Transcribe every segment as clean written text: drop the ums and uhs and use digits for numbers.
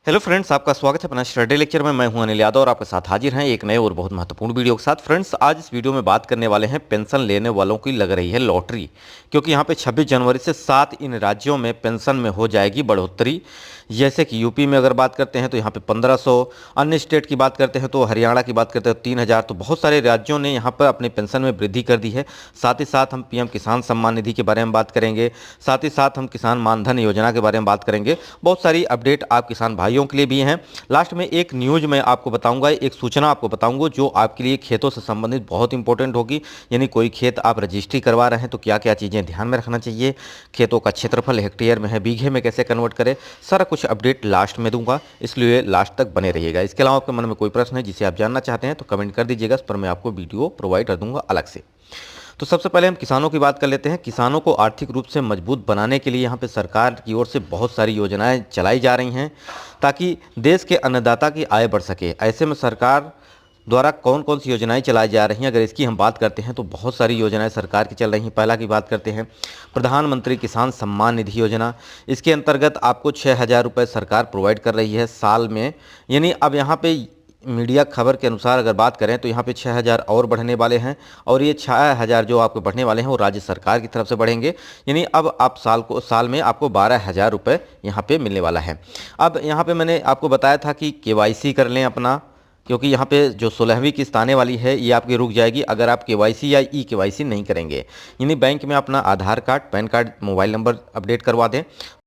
Hello friends, आपका स्वागत है अपना स्टडी लेक्चर में। मैं हूं अनिल यादव और आपके साथ हाजिर हैं एक नए और बहुत महत्वपूर्ण वीडियो के साथ। फ्रेंड्स, आज इस वीडियो में बात करने वाले हैं पेंशन लेने वालों की लग रही है लॉटरी, क्योंकि यहां पे 26 जनवरी से 7 इन राज्यों में पेंशन में हो जाएगी बढ़ोतरी। जैसे कि यूपी में अगर बात करते हैं तो यहाँ पे 1500, अन्य स्टेट की बात करते हैं तो हरियाणा की बात करते हैं तो 3000। तो बहुत सारे राज्यों ने यहाँ पर अपने पेंशन में वृद्धि कर दी है। साथ ही साथ हम पीएम किसान सम्मान निधि के बारे में बात करेंगे, साथ ही साथ हम किसान मानधन योजना के बारे में बात करेंगे। बहुत सारी अपडेट आप किसान भाइयों के लिए भी हैं। लास्ट में एक न्यूज़ मैं आपको बताऊंगा, एक सूचना आपको बताऊंगा जो आपके लिए खेतों से संबंधित बहुत इंपॉर्टेंट होगी। यानी कोई खेत आप रजिस्ट्री करवा रहे हैं तो क्या क्या चीज़ें ध्यान में रखना चाहिए, खेतों का क्षेत्रफल हेक्टेयर में है, बीघे में कैसे कन्वर्ट करें, सारा कुछ अपडेट लास्ट में दूंगा, इसलिए लास्ट तक बने रहिएगा। इसके अलावा आपके मन में कोई प्रश्न है जिसे आप जानना चाहते हैं तो कमेंट कर दीजिएगा, इस पर मैं आपको वीडियो प्रोवाइड कर दूंगा अलग से। तो सबसे पहले हम किसानों की बात कर लेते हैं। किसानों को आर्थिक रूप से मजबूत बनाने के लिए यहाँ पे सरकार की ओर से बहुत सारी योजनाएं चलाई जा रही हैं ताकि देश के अन्नदाता की आय बढ़ सके। ऐसे में सरकार द्वारा कौन कौन सी योजनाएं चलाई जा रही हैं, अगर इसकी हम बात करते हैं तो बहुत सारी योजनाएं सरकार की चल रही हैं। पहला की बात करते हैं प्रधानमंत्री किसान सम्मान निधि योजना। इसके अंतर्गत आपको 6,000 रुपये सरकार प्रोवाइड कर रही है साल में। यानी अब यहाँ पे मीडिया खबर के अनुसार अगर बात करें तो यहाँ पे 6,000 और बढ़ने वाले हैं, और ये 6,000 जो आपको बढ़ने वाले हैं वो राज्य सरकार की तरफ से बढ़ेंगे। यानी अब आप साल में आपको 12,000 रुपये यहाँ पे मिलने वाला है। अब यहाँ पे मैंने आपको बताया था कि केवाईसी कर लें अपना, क्योंकि यहाँ पे जो 16वीं किस्त आने वाली है ये आपकी रुक जाएगी अगर आप केवाईसी या ई केवाईसी नहीं करेंगे। यानी बैंक में अपना Aadhaar card, PAN card, mobile number update करवा दें।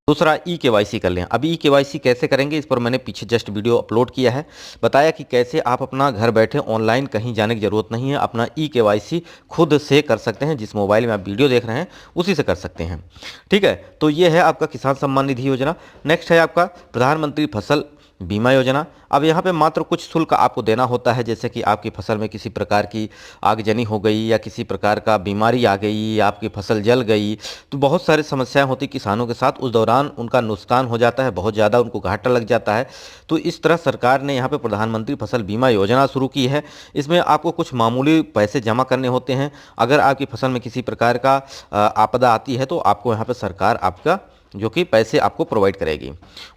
दूसरा, ई केवाईसी कर लें। अब ई केवाईसी कैसे करेंगे इस पर मैंने पीछे जस्ट वीडियो अपलोड किया है, बताया कि कैसे आप अपना घर बैठे ऑनलाइन कहीं जाने की ज़रूरत नहीं है, अपना ई केवाईसी खुद से कर सकते हैं। जिस मोबाइल में आप वीडियो देख रहे हैं उसी से कर सकते हैं। ठीक है, तो ये है आपका किसान सम्मान निधि योजना। नेक्स्ट है आपका प्रधानमंत्री फसल बीमा योजना। अब यहाँ पे मात्र कुछ शुल्क आपको देना होता है, जैसे कि आपकी फसल में किसी प्रकार की आगजनी हो गई या किसी प्रकार का बीमारी आ गई या आपकी फसल जल गई, तो बहुत सारी समस्याएं होती किसानों के साथ। उस दौरान उनका नुकसान हो जाता है, बहुत ज़्यादा उनको घाटा लग जाता है। तो इस तरह सरकार ने यहाँ पे प्रधानमंत्री फसल बीमा योजना शुरू की है। इसमें आपको कुछ मामूली पैसे जमा करने होते हैं। अगर आपकी फसल में किसी प्रकार का आपदा आती है तो आपको यहाँ पर सरकार आपका जो कि पैसे आपको प्रोवाइड करेगी।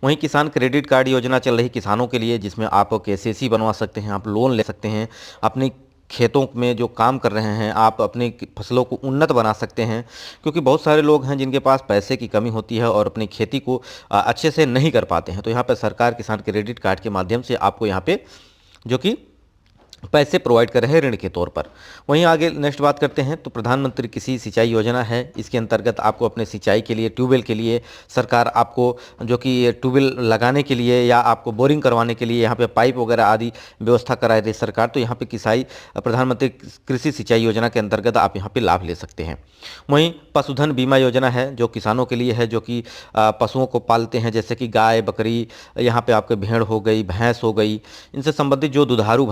वहीं किसान क्रेडिट कार्ड योजना चल रही किसानों के लिए, जिसमें आप केसीसी बनवा सकते हैं, आप लोन ले सकते हैं, अपने खेतों में जो काम कर रहे हैं आप अपनी फसलों को उन्नत बना सकते हैं। क्योंकि बहुत सारे लोग हैं जिनके पास पैसे की कमी होती है और अपनी खेती को अच्छे से नहीं कर पाते हैं। तो यहाँ पर सरकार किसान क्रेडिट कार्ड के माध्यम से आपको यहाँ पे जो कि पैसे प्रोवाइड कर रहे हैं ऋण के तौर पर। वहीं आगे नेक्स्ट बात करते हैं तो प्रधानमंत्री कृषि सिंचाई योजना है। इसके अंतर्गत आपको अपने सिंचाई के लिए, ट्यूबवेल के लिए सरकार आपको जो कि ट्यूबवेल लगाने के लिए या आपको बोरिंग करवाने के लिए यहाँ पे पाइप वगैरह आदि व्यवस्था करा रही है सरकार। तो यहाँ पे प्रधानमंत्री कृषि सिंचाई योजना के अंतर्गत आप यहाँ पे लाभ ले सकते हैं। वहीं पशुधन बीमा योजना है जो किसानों के लिए है, जो कि पशुओं को पालते हैं, जैसे कि गाय, बकरी, यहाँ पे आपके भेड़ हो गई, भैंस हो गई, इनसे संबंधित जो दुधारू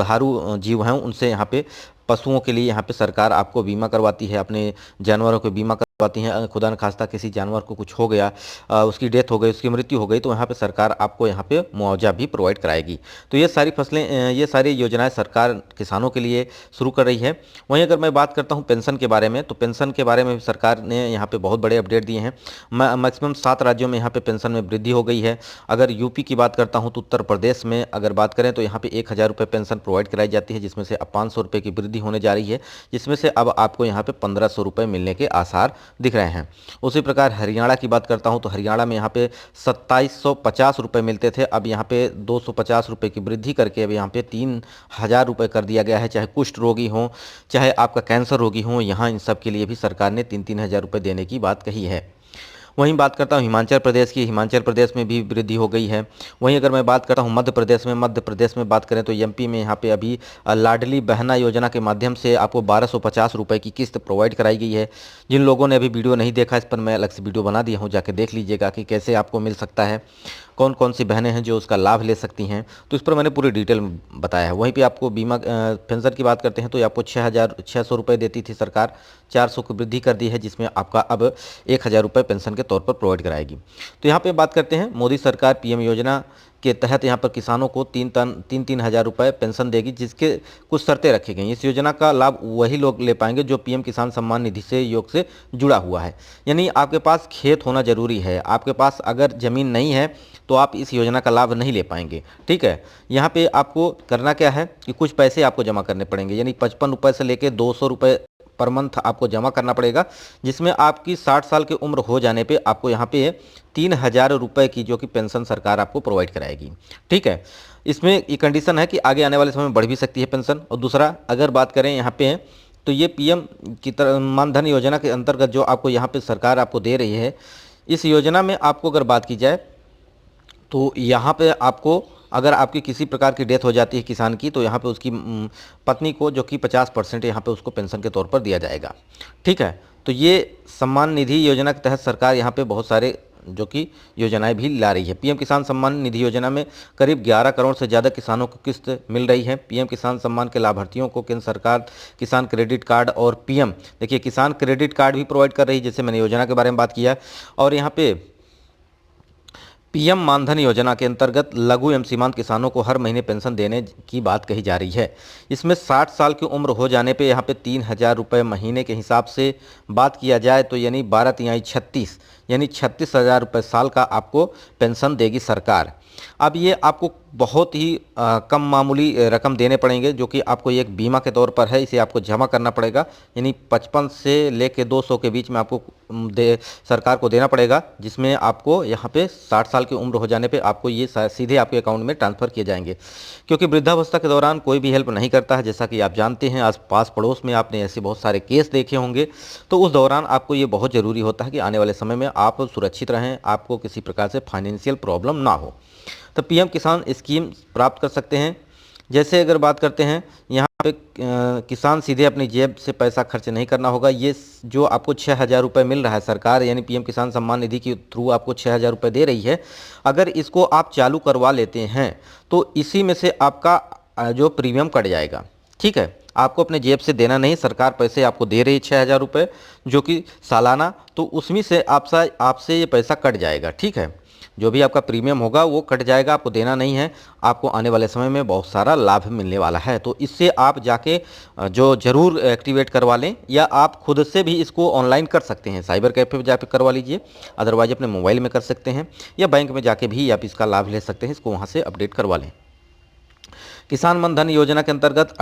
जीव हैं उनसे यहाँ पे पशुओं के लिए यहाँ पे सरकार आपको बीमा करवाती है, अपने जानवरों को बीमा करवाती हैं। खुदा न खास्ता किसी जानवर को कुछ हो गया, उसकी डेथ हो गई, उसकी मृत्यु हो गई, तो यहाँ पे सरकार आपको यहाँ पे मुआवजा भी प्रोवाइड कराएगी। तो ये सारी ये सारी योजनाएं सरकार किसानों के लिए शुरू कर रही है। वहीं अगर मैं बात करता हूँ पेंशन के बारे में, तो पेंशन के बारे में भी सरकार ने यहाँ पे बहुत बड़े अपडेट दिए हैं। मैक्सिमम 7 राज्यों में यहाँ पे पेंशन में वृद्धि हो गई है। अगर यूपी की बात करता हूँ तो उत्तर प्रदेश में अगर बात करें तो यहाँ पे 1,000 रुपये पेंशन प्रोवाइड कराई जाती है, जिसमें से अब 500 रुपये की वृद्धि होने जा रही है, जिसमें से अब आपको यहाँ पे 1,500 रुपये मिलने के आसार दिख रहे हैं। उसी प्रकार हरियाणा की बात करता हूँ तो हरियाणा में यहाँ पे 2,750 रुपये मिलते थे, अब यहाँ पे 250 रुपये की वृद्धि करके अब यहाँ पे 3,000 रुपये कर दिया गया है। चाहे कुष्ठ रोगी हो, चाहे आपका कैंसर रोगी हो, यहाँ इन सब के लिए भी सरकार ने 3,000 रुपये देने की बात कही है। वहीं बात करता हूँ हिमाचल प्रदेश की, हिमाचल प्रदेश में भी वृद्धि हो गई है। वहीं अगर मैं बात करता हूँ मध्य प्रदेश में बात करें तो एमपी में यहाँ पे अभी लाडली बहना योजना के माध्यम से आपको 1,250 रुपये की किस्त प्रोवाइड कराई गई है। जिन लोगों ने अभी वीडियो नहीं देखा, इस पर मैं अलग से वीडियो बना दिया हूँ, जाके देख लीजिएगा कि कैसे आपको मिल सकता है, कौन कौन सी बहनें हैं जो उसका लाभ ले सकती हैं। तो इस पर मैंने पूरी डिटेल में बताया है। वहीं पे आपको बीमा पेंशन की बात करते हैं तो आपको 6,600 रुपये देती थी सरकार, 400 की वृद्धि कर दी है, जिसमें आपका अब 1,000 रुपये पेंशन के के तौर पर प्रोवाइड कराएगी। तो यहाँ पे बात करते हैं, मोदी सरकार पीएम योजना के तहत यहाँ पर किसानों को तीन हज़ार रुपये पेंशन देगी, जिसके कुछ शर्तें रखी गई। इस योजना का लाभ वही लोग ले पाएंगे जो पीएम किसान सम्मान निधि से योग से जुड़ा हुआ है। यानी आपके पास खेत होना जरूरी है, आपके पास अगर ज़मीन नहीं है तो आप इस योजना का लाभ नहीं ले पाएंगे। ठीक है, यहाँ पे आपको करना क्या है कि कुछ पैसे आपको जमा करने पड़ेंगे, यानी 55 रुपये से लेकर 200 रुपये पर मंथ आपको जमा करना पड़ेगा, जिसमें आपकी 60 साल की उम्र हो जाने पे आपको यहाँ पे 3,000 रुपये की जो कि पेंशन सरकार आपको प्रोवाइड कराएगी। ठीक है, इसमें ये कंडीशन है कि आगे आने वाले समय में बढ़ भी सकती है पेंशन। और दूसरा, अगर बात करें यहाँ पे तो ये पीएम की तरह मानधन योजना के अंतर्गत जो आपको यहाँ पे सरकार आपको दे रही है, इस योजना में आपको अगर बात की जाए तो यहाँ पे आपको अगर आपकी किसी प्रकार की डेथ हो जाती है किसान की, तो यहाँ पे उसकी पत्नी को जो कि 50% यहाँ पे उसको पेंशन के तौर पर दिया जाएगा। ठीक है, तो ये सम्मान निधि योजना के तहत सरकार यहाँ पे बहुत सारे जो कि योजनाएं भी ला रही है। पीएम किसान सम्मान निधि योजना में करीब 11 करोड़ से ज़्यादा किसानों को किस्त मिल रही है। पीएम किसान सम्मान के लाभार्थियों को केंद्र सरकार किसान क्रेडिट कार्ड और पीएम देखिए किसान क्रेडिट कार्ड भी प्रोवाइड कर रही है, जैसे मैंने योजना के बारे में बात किया। और यहाँ पे पीएम मानधन योजना के अंतर्गत लघु एवं सीमांत किसानों को हर महीने पेंशन देने की बात कही जा रही है। इसमें 60 साल की उम्र हो जाने पे यहाँ पे 3,000 रुपये महीने के हिसाब से बात किया जाए तो यानी 12 तिहाई 36 यानी 36,000 रुपये साल का आपको पेंशन देगी सरकार। अब ये आपको बहुत ही कम मामूली रकम देने पड़ेंगे, जो कि आपको एक बीमा के तौर पर है, इसे आपको जमा करना पड़ेगा। यानी 55 से लेके 200 के बीच में आपको सरकार को देना पड़ेगा, जिसमें आपको यहाँ पे 60 साल की उम्र हो जाने पे आपको ये सीधे आपके अकाउंट में ट्रांसफ़र किए जाएंगे। क्योंकि वृद्धावस्था के दौरान कोई भी हेल्प नहीं करता है, जैसा कि आप जानते हैं, आस पास पड़ोस में आपने ऐसे बहुत सारे केस देखे होंगे। तो उस दौरान आपको ये बहुत ज़रूरी होता है कि आने वाले समय में आप सुरक्षित रहें, आपको किसी प्रकार से फाइनेंशियल प्रॉब्लम ना हो। तो पीएम किसान स्कीम प्राप्त कर सकते हैं। जैसे अगर बात करते हैं यहाँ पे किसान सीधे अपनी जेब से पैसा खर्च नहीं करना होगा। ये जो आपको 6,000 रुपये मिल रहा है सरकार, यानी पीएम किसान सम्मान निधि के थ्रू आपको 6,000 रुपये दे रही है, अगर इसको आप चालू करवा लेते हैं तो इसी में से आपका जो प्रीमियम कट जाएगा। ठीक है, आपको अपने जेब से देना नहीं, सरकार पैसे आपको दे रही है 6,000 रुपये जो कि सालाना, तो उसमें से आपसे ये पैसा कट जाएगा। ठीक है, जो भी आपका प्रीमियम होगा वो कट जाएगा, आपको देना नहीं है। आपको आने वाले समय में बहुत सारा लाभ मिलने वाला है। तो इससे आप जाके जो ज़रूर एक्टिवेट करवा लें, या आप खुद से भी इसको ऑनलाइन कर सकते हैं, साइबर कैफ़े पे जाकर करवा लीजिए, अदरवाइज अपने मोबाइल में कर सकते हैं, या बैंक में जाके भी आप इसका लाभ ले सकते हैं, इसको वहाँ से अपडेट करवा लें। किसान मानधन योजना के अंतर्गत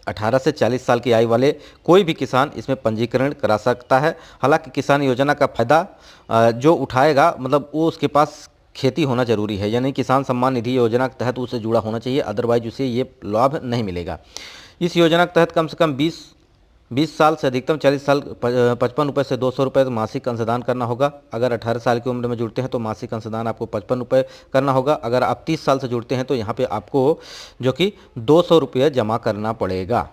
18 से 40 साल की आयु वाले कोई भी किसान इसमें पंजीकरण करा सकता है। हालांकि किसान योजना का फ़ायदा जो उठाएगा, मतलब वो उसके पास खेती होना जरूरी है, यानी किसान सम्मान निधि योजना के तहत उसे जुड़ा होना चाहिए, अदरवाइज उसे ये लाभ नहीं मिलेगा। इस योजना के तहत कम से कम 20 साल से अधिकतम 40 साल 55 रुपये से 200 रुपये मासिक अंशदान करना होगा। अगर 18 साल की उम्र में जुड़ते हैं तो मासिक अंशदान आपको 55 रुपये करना होगा। अगर आप 30 साल से जुड़ते हैं तो यहाँ पे आपको जो कि 200 रुपये जमा करना पड़ेगा।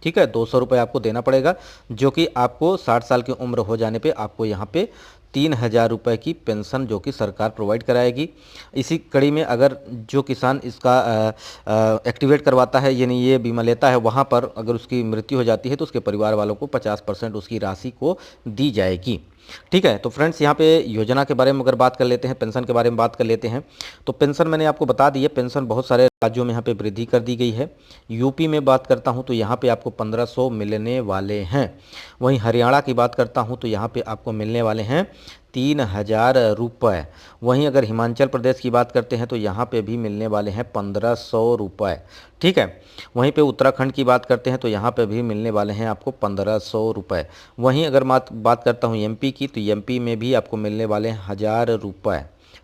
ठीक है, 200 रुपये आपको देना पड़ेगा, जो कि आपको 60 साल की उम्र हो जाने पे आपको यहाँ पे 3,000 रुपये की पेंशन जो कि सरकार प्रोवाइड कराएगी। इसी कड़ी में अगर जो किसान इसका एक्टिवेट करवाता है, यानी ये बीमा लेता है, वहाँ पर अगर उसकी मृत्यु हो जाती है तो उसके परिवार वालों को 50% उसकी राशि को दी जाएगी। ठीक है, तो फ्रेंड्स यहाँ पे योजना के बारे में अगर बात कर लेते हैं, पेंशन के बारे में बात कर लेते हैं, तो पेंशन मैंने आपको बता दी है। पेंशन बहुत सारे राज्यों में यहाँ पे वृद्धि कर दी गई है। यूपी में बात करता हूँ तो यहाँ पे आपको 1500 मिलने वाले हैं। वहीं हरियाणा की बात करता हूँ तो यहाँ पे आपको मिलने वाले हैं 3,000 रुपये। वहीं अगर हिमाचल प्रदेश की बात करते हैं तो यहाँ पे भी मिलने वाले हैं 1,500 रुपये। ठीक है, वहीं पे उत्तराखंड की बात करते हैं तो यहाँ पे भी मिलने वाले हैं आपको 1,500 रुपये। वहीं अगर बात करता हूँ एमपी की, तो एमपी में भी आपको मिलने वाले हैं 1,000 रुपये।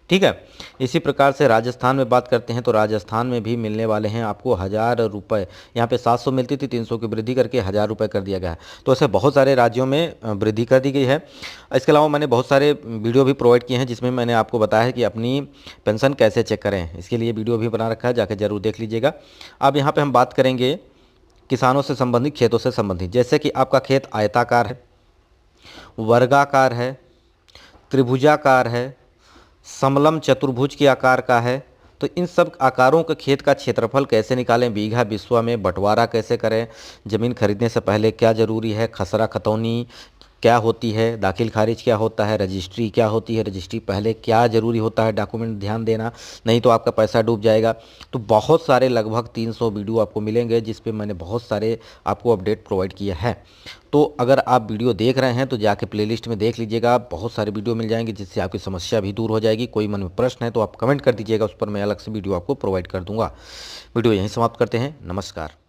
ठीक है, इसी प्रकार से राजस्थान में बात करते हैं तो राजस्थान में भी मिलने वाले हैं आपको 1,000 रुपये। यहाँ पे 700 मिलती थी, 300 की वृद्धि करके 1,000 रुपये कर दिया गया है। तो ऐसे बहुत सारे राज्यों में वृद्धि कर दी गई है। इसके अलावा मैंने बहुत सारे वीडियो भी प्रोवाइड किए हैं जिसमें मैंने आपको बताया है कि अपनी पेंशन कैसे चेक करें। इसके लिए वीडियो भी बना रखा है, जाकर जरूर देख लीजिएगा। अब यहाँ पर हम बात करेंगे किसानों से संबंधित, खेतों से संबंधित। जैसे कि आपका खेत आयताकार है, वर्गाकार है, त्रिभुजाकार है, समलम चतुर्भुज के आकार का है, तो इन सब आकारों के खेत का क्षेत्रफल कैसे निकालें, बीघा बिस्वा में बंटवारा कैसे करें, ज़मीन खरीदने से पहले क्या ज़रूरी है, खसरा खतौनी क्या होती है, दाखिल खारिज क्या होता है, रजिस्ट्री क्या होती है, रजिस्ट्री पहले क्या ज़रूरी होता है, डॉक्यूमेंट ध्यान देना, नहीं तो आपका पैसा डूब जाएगा। तो बहुत सारे लगभग 300 वीडियो आपको मिलेंगे जिस पे मैंने बहुत सारे आपको अपडेट प्रोवाइड किया है। तो अगर आप वीडियो देख रहे हैं तो जाके प्लेलिस्ट में देख लीजिएगा, बहुत सारे वीडियो मिल जाएंगे जिससे आपकी समस्या भी दूर हो जाएगी। कोई मन में प्रश्न है तो आप कमेंट कर दीजिएगा, उस पर मैं अलग से वीडियो आपको प्रोवाइड कर दूंगा। वीडियो यहीं समाप्त करते हैं। नमस्कार।